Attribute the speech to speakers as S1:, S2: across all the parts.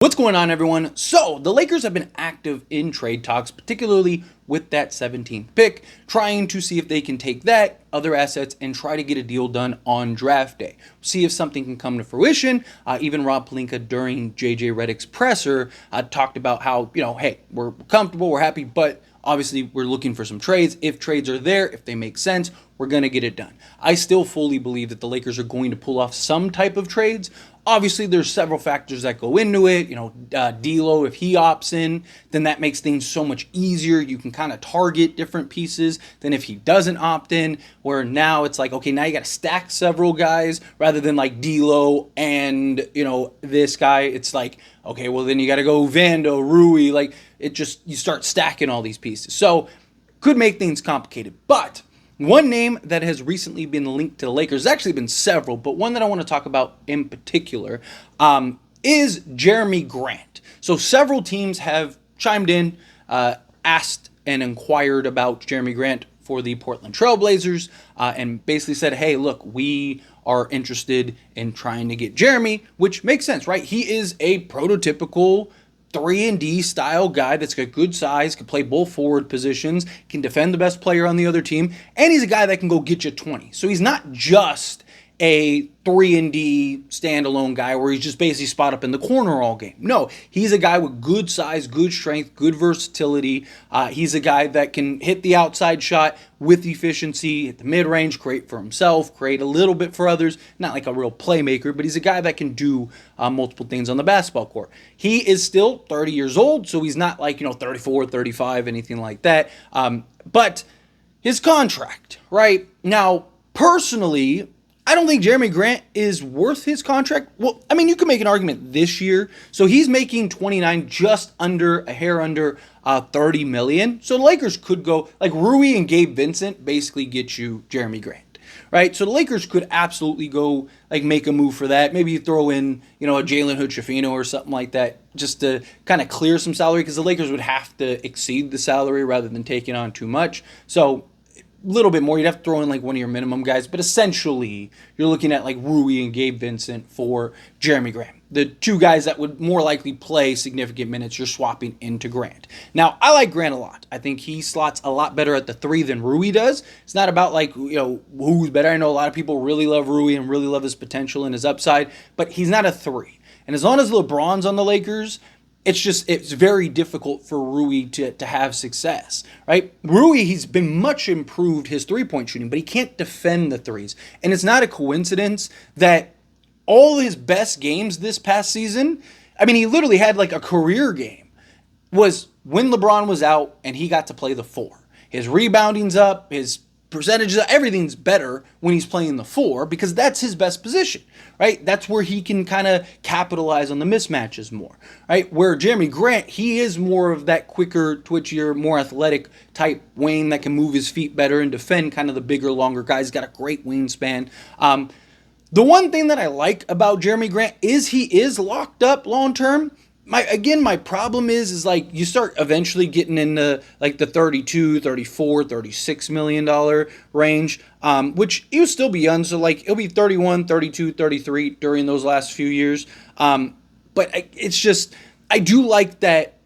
S1: What's going on, everyone? So, the Lakers have been active in trade talks, particularly with that 17th pick, trying to see if they can take that, other assets, and try to get a deal done on draft day. See if something can come to fruition. Even Rob Pelinka, during JJ Redick's presser, talked about how, hey, we're comfortable, we're happy, but obviously we're looking for some trades. If trades are there, if they make sense, we're going to get it done. I still fully believe that the Lakers are going to pull off some type of trades. Obviously, there's several factors that go into it. D'Lo, if he opts in, then that makes things so much easier. You can kind of target different pieces than if he doesn't opt in, where now it's like, okay, now you got to stack several guys rather than like D'Lo and, this guy. It's like, okay, well, then you got to go Vando, Rui. Like, you start stacking all these pieces. So, could make things complicated. But one name that has recently been linked to the Lakers, there's actually been several, but one that I want to talk about in particular is Jerami Grant. So several teams have chimed in, asked and inquired about Jerami Grant for the Portland Trailblazers, and basically said, hey, look, we are interested in trying to get Jerami, which makes sense, right? He is a prototypical 3-and-D style guy that's got good size, can play both forward positions, can defend the best player on the other team, and he's a guy that can go get you 20. So he's not just a 3-and-D standalone guy where he's just basically spot up in the corner all game. No, he's a guy with good size, good strength, good versatility. He's a guy that can hit the outside shot with efficiency, hit the mid-range, create for himself, create a little bit for others. Not like a real playmaker, but he's a guy that can do multiple things on the basketball court. He is still 30 years old, so he's not like, 34, 35, anything like that. But his contract, right? Now, personally, I don't think Jerami Grant is worth his contract. Well, I mean, you can make an argument this year. So he's making 29, just under, a hair under $30 million. So the Lakers could go, like Rui and Gabe Vincent basically get you Jerami Grant, right? So the Lakers could absolutely go, like, make a move for that. Maybe you throw in, a Jalen Hood-Schifino or something like that, just to kind of clear some salary, because the Lakers would have to exceed the salary rather than taking on too much. So little bit more. You'd have to throw in like one of your minimum guys, but essentially you're looking at like Rui and Gabe Vincent for Jerami Grant. The two guys that would more likely play significant minutes, you're swapping into Grant. Now, I like Grant a lot. I think he slots a lot better at the 3 than Rui does. It's not about like, who's better. I know a lot of people really love Rui and really love his potential and his upside, but he's not a 3. And as long as LeBron's on the Lakers, it's very difficult for Rui to have success, right? Rui, he's been much improved his three-point shooting, but he can't defend the threes. And it's not a coincidence that all his best games this past season, I mean, he literally had like a career game, was when LeBron was out and he got to play the 4. His rebounding's up, his percentages, everything's better when he's playing the 4 because that's his best position, right? That's where he can kind of capitalize on the mismatches more, right? Where Jerami Grant, he is more of that quicker, twitchier, more athletic type wing that can move his feet better and defend kind of the bigger, longer guys. He's got a great wingspan. The one thing that I like about Jerami Grant is he is locked up long term. My problem is like you start eventually getting into like the 32, 34, 36 million dollar range, which he'll still be young. So like it'll be 31, 32, 33 during those last few years. But it's just, I do like that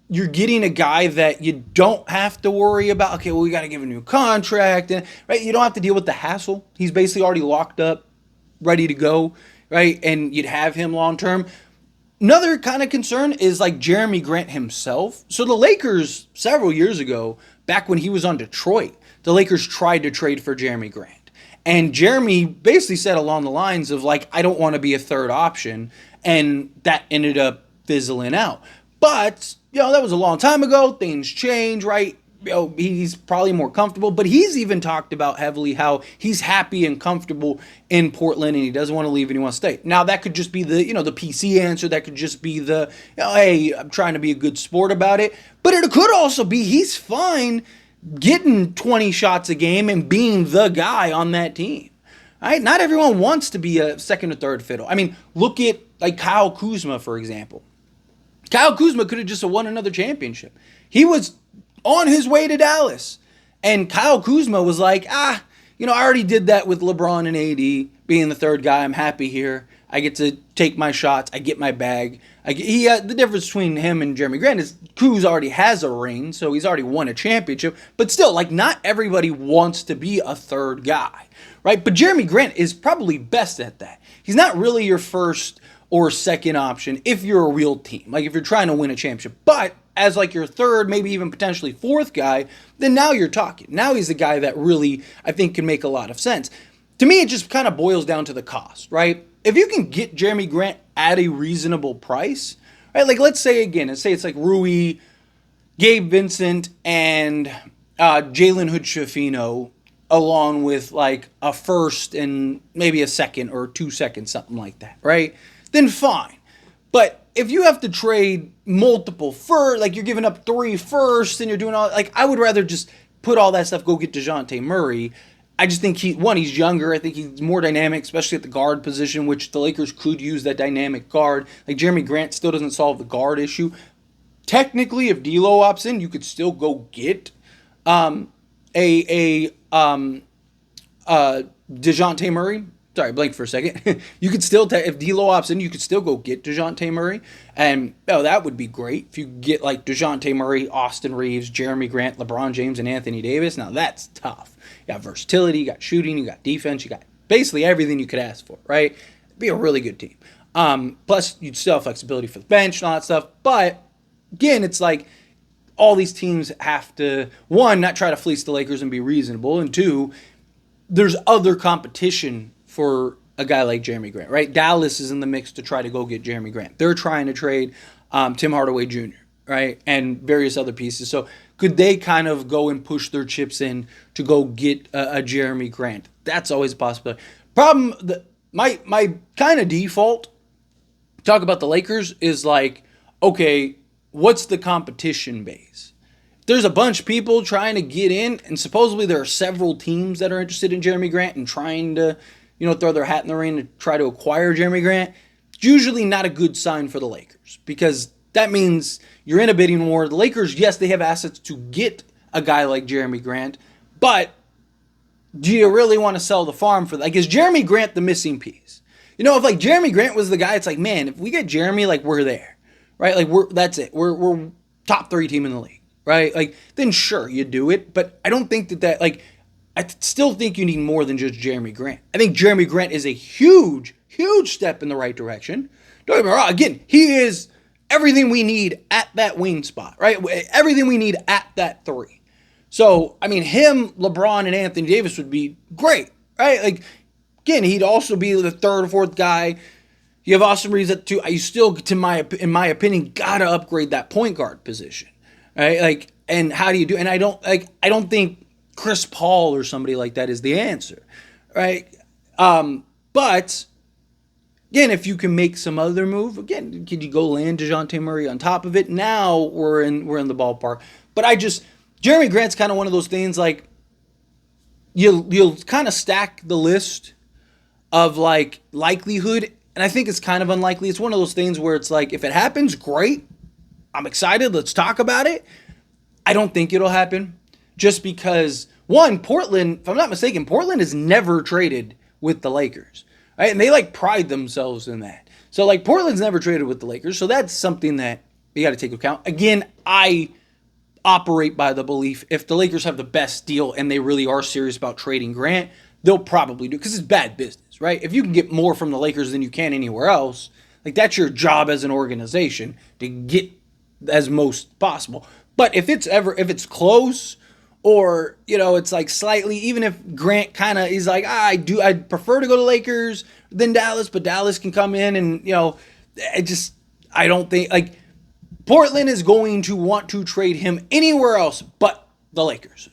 S1: you're getting a guy that you don't have to worry about. Okay, well, we got to give a new contract, and right, you don't have to deal with the hassle. He's basically already locked up, ready to go, right? And you'd have him long term. Another kind of concern is like Jerami Grant himself. So the Lakers, several years ago, back when he was on Detroit, the Lakers tried to trade for Jerami Grant. And Jerami basically said along the lines of like, I don't want to be a third option. And that ended up fizzling out. But, that was a long time ago. Things change, right? He's probably more comfortable, but he's even talked about heavily how he's happy and comfortable in Portland and he doesn't want to leave and he wants to stay. Now that could just be the, the PC answer. That could just be the, hey, I'm trying to be a good sport about it. But it could also be he's fine getting 20 shots a game and being the guy on that team. Right? Not everyone wants to be a second or third fiddle. I mean, look at like Kyle Kuzma, for example. Kyle Kuzma could have just won another championship. He was on his way to Dallas. And Kyle Kuzma was like, I already did that with LeBron and AD being the third guy. I'm happy here. I get to take my shots. I get my bag. The difference between him and Jerami Grant is Kuz already has a ring, so he's already won a championship. But still, like, not everybody wants to be a third guy, right? But Jerami Grant is probably best at that. He's not really your first or second option if you're a real team, like if you're trying to win a championship. But as like your third, maybe even potentially fourth guy, then now you're talking. Now he's the guy that really, I think, can make a lot of sense. To me, it just kind of boils down to the cost, right? If you can get Jerami Grant at a reasonable price, right? Like, let's say it's like Rui, Gabe Vincent, and Jalen Hood-Schifino, along with like a first and maybe a second or 2 seconds, something like that, right? Then fine. But if you have to trade multiple first, like you're giving up 3 firsts and you're doing all, like, I would rather just put all that stuff, go get DeJounte Murray. I just think he's younger. I think he's more dynamic, especially at the guard position, which the Lakers could use that dynamic guard. Like, Jerami Grant still doesn't solve the guard issue. Technically, if D'Lo opts in, you could still go get DeJounte Murray. Sorry, blank for a second. You could still, if D'Lo opts in, you could still go get DeJounte Murray. And, that would be great. If you get, like, DeJounte Murray, Austin Reeves, Jerami Grant, LeBron James, and Anthony Davis. Now, that's tough. You got versatility, you got shooting, you got defense, you got basically everything you could ask for, right? It'd be a really good team. Plus, you'd still have flexibility for the bench and all that stuff. But, again, it's like all these teams have to, one, not try to fleece the Lakers and be reasonable, and two, there's other competition for a guy like Jerami Grant, right? Dallas is in the mix to try to go get Jerami Grant. They're trying to trade Tim Hardaway Jr., right? And various other pieces. So could they kind of go and push their chips in to go get a Jerami Grant? That's always a possibility. Problem, my kind of default talk about the Lakers is like, okay, what's the competition base? There's a bunch of people trying to get in, and supposedly there are several teams that are interested in Jerami Grant and trying to, throw their hat in the ring to try to acquire Jerami Grant. It's usually not a good sign for the Lakers, because that means you're in a bidding war. The Lakers, yes, they have assets to get a guy like Jerami Grant, but do you really want to sell the farm for that? Like, is Jerami Grant the missing piece? If like Jerami Grant was the guy, it's like, man, if we get Jerami, like, we're there, right? Like, that's it. We're top 3 team in the league, right? Like, then sure, you do it, but I don't think that like, I still think you need more than just Jerami Grant. I think Jerami Grant is a huge, huge step in the right direction. Don't get me wrong. Again, he is everything we need at that wing spot, right? Everything we need at that 3. So, I mean, him, LeBron, and Anthony Davis would be great, right? Like, again, he'd also be the 3rd or 4th guy. You have Austin Reeves at 2. You still, in my opinion, gotta upgrade that point guard position, right? Like, and how do you do? And I don't think Chris Paul or somebody like that is the answer, right? But again, if you can make some other move, again, could you go land DeJounte Murray on top of it? Now we're in the ballpark. But Jerami Grant's kind of one of those things, like, you'll kind of stack the list of like likelihood, and I think it's kind of unlikely. It's one of those things where it's like, if it happens, great. I'm excited. Let's talk about it. I don't think it'll happen. Just because, one, Portland, if I'm not mistaken, Portland has never traded with the Lakers, right? And they, like, pride themselves in that. So, like, Portland's never traded with the Lakers, so that's something that you got to take into account. Again, I operate by the belief if the Lakers have the best deal and they really are serious about trading Grant, they'll probably do, because it's bad business, right? If you can get more from the Lakers than you can anywhere else, like, that's your job as an organization, to get as most possible. But if it's close, or, it's like slightly, even if Grant kind of is like, I'd prefer to go to Lakers than Dallas, but Dallas can come in and, I don't think, like, Portland is going to want to trade him anywhere else but the Lakers,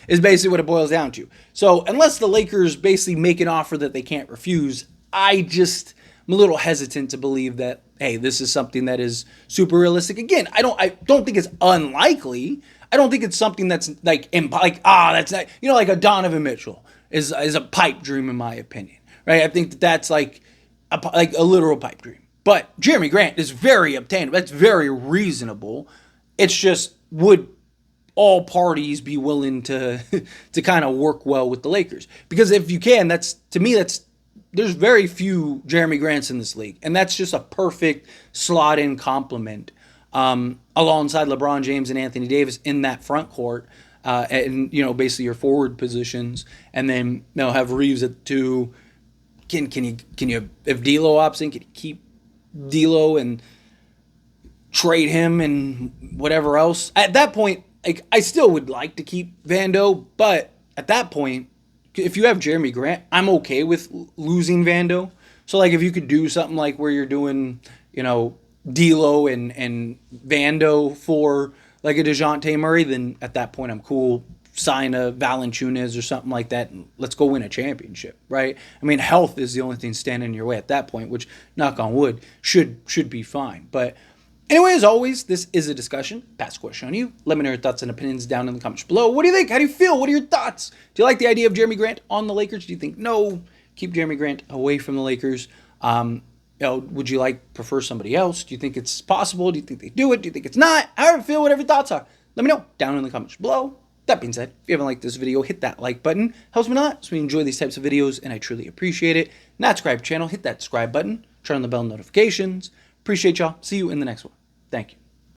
S1: is basically what it boils down to. So unless the Lakers basically make an offer that they can't refuse, I'm a little hesitant to believe that, hey, this is something that is super realistic. Again, I don't think it's unlikely. I don't think it's something that's that's not, like a Donovan Mitchell is a pipe dream, in my opinion, right? I think that's like a literal pipe dream. But Jerami Grant is very obtainable. That's very reasonable. It's just, would all parties be willing to kind of work well with the Lakers? Because if you can, to me, that's there's very few Jerami Grants in this league, and that's just a perfect slot in complement alongside LeBron James and Anthony Davis in that front court, and basically your forward positions, and then have Reeves at 2. Can you if D'Lo opts in, can you keep D'Lo and trade him and whatever else? At that point, I still would like to keep Vando, but at that point, if you have Jerami Grant, I'm okay with losing Vando. So if you could do something like where you're doing, D'Lo and Vando for a DeJounte Murray, then at that point I'm cool. Sign a Valanciunas or something like that, and let's go win a championship, right? I mean, health is the only thing standing in your way at that point, which, knock on wood, should be fine. But anyway, as always, this is a discussion. Pass the question on you. Let me know your thoughts and opinions down in the comments below. What do you think? How do you feel? What are your thoughts? Do you like the idea of Jerami Grant on the Lakers? Do you think, no, keep Jerami Grant away from the Lakers? Would you prefer somebody else? Do you think it's possible? Do you think they do it? Do you think it's not? However you feel, whatever your thoughts are, let me know down in the comments below. That being said, if you haven't liked this video, hit that like button. Helps me a lot, so we enjoy these types of videos, and I truly appreciate it. Not subscribe to the channel, hit that subscribe button. Turn on the bell notifications. Appreciate y'all. See you in the next one. Thank you.